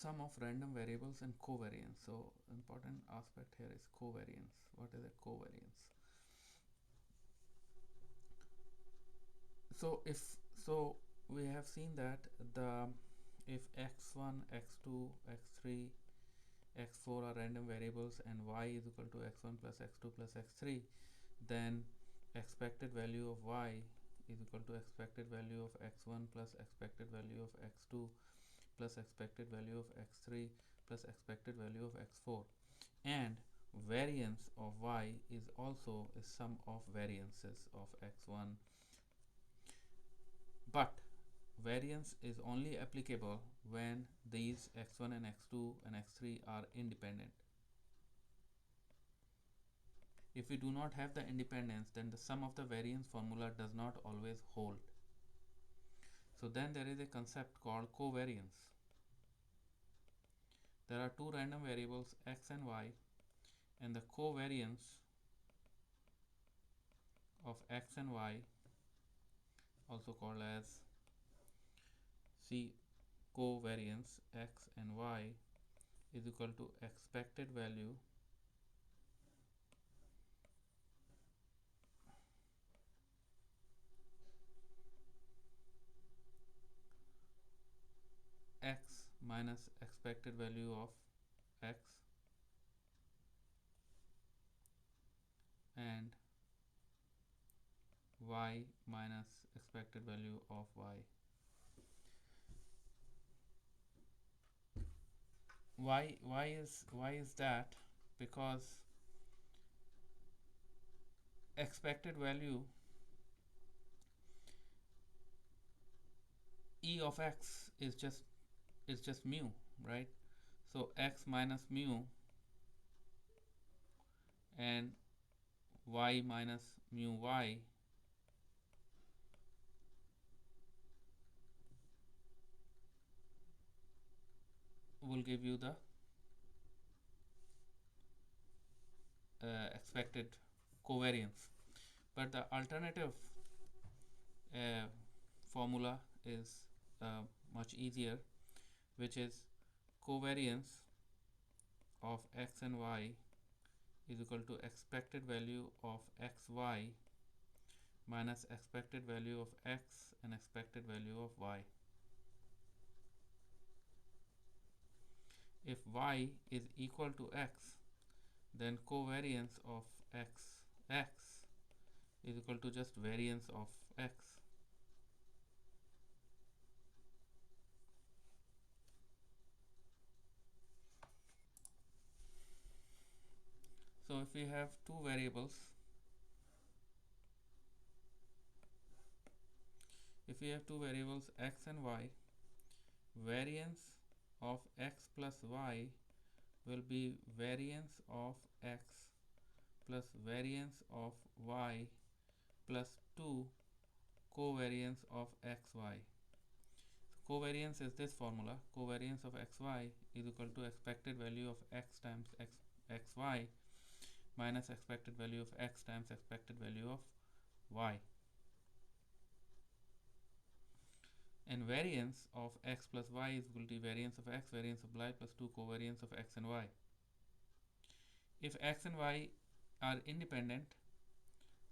sum of random variables and covariance. So important aspect here is covariance. What is a covariance? So we have seen that the if x1, x2, x3, x4 are random variables and y is equal to x1 plus x2 plus x3, then expected value of y is equal to expected value of x1 plus expected value of x2 plus expected value of x3 plus expected value of x4, and variance of y is also a sum of variances of x1, but variance is only applicable when these x1 and x2 and x3 are independent. If we do not have the independence, then the sum of the variance formula does not always hold. So then there is a concept called covariance. There are two random variables x and y, and the covariance of x and y, also called as covariance x and y, is equal to expected value x minus expected value of x and y minus expected value of y. Why is that? Because expected value e of x is just mu, right? So x minus mu and y minus mu y will give you the expected covariance. But the alternative formula is much easier, which is covariance of x and y is equal to expected value of xy minus expected value of x and expected value of y. If y is equal to x, then covariance of x is equal to just variance of x. So if we have two variables, x and y, variance of x plus y will be variance of x plus variance of y plus 2 covariance of xy. So covariance is this formula. Covariance of xy is equal to expected value of x times xy minus expected value of x times expected value of y. And variance of x plus y is equal to variance of x, variance of y plus 2 covariance of x and y. If x and y are independent,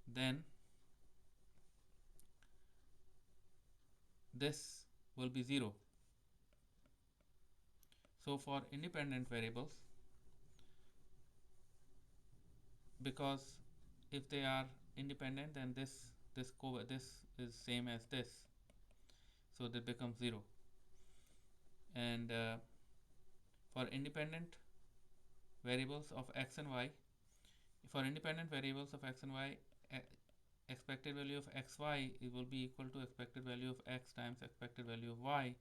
then this will be 0. So for independent variables, because if they are independent, then this is same as this, so that becomes 0. And for independent variables of x and y, expected value of xy will be equal to expected value of x times expected value of y.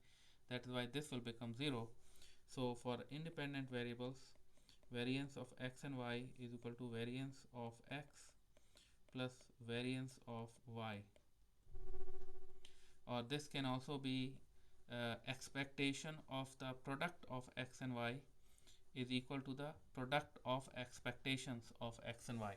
That is why this will become 0. So for independent variables, variance of x and y is equal to variance of x plus variance of y, or this can also be expectation of the product of x and y is equal to the product of expectations of x and y.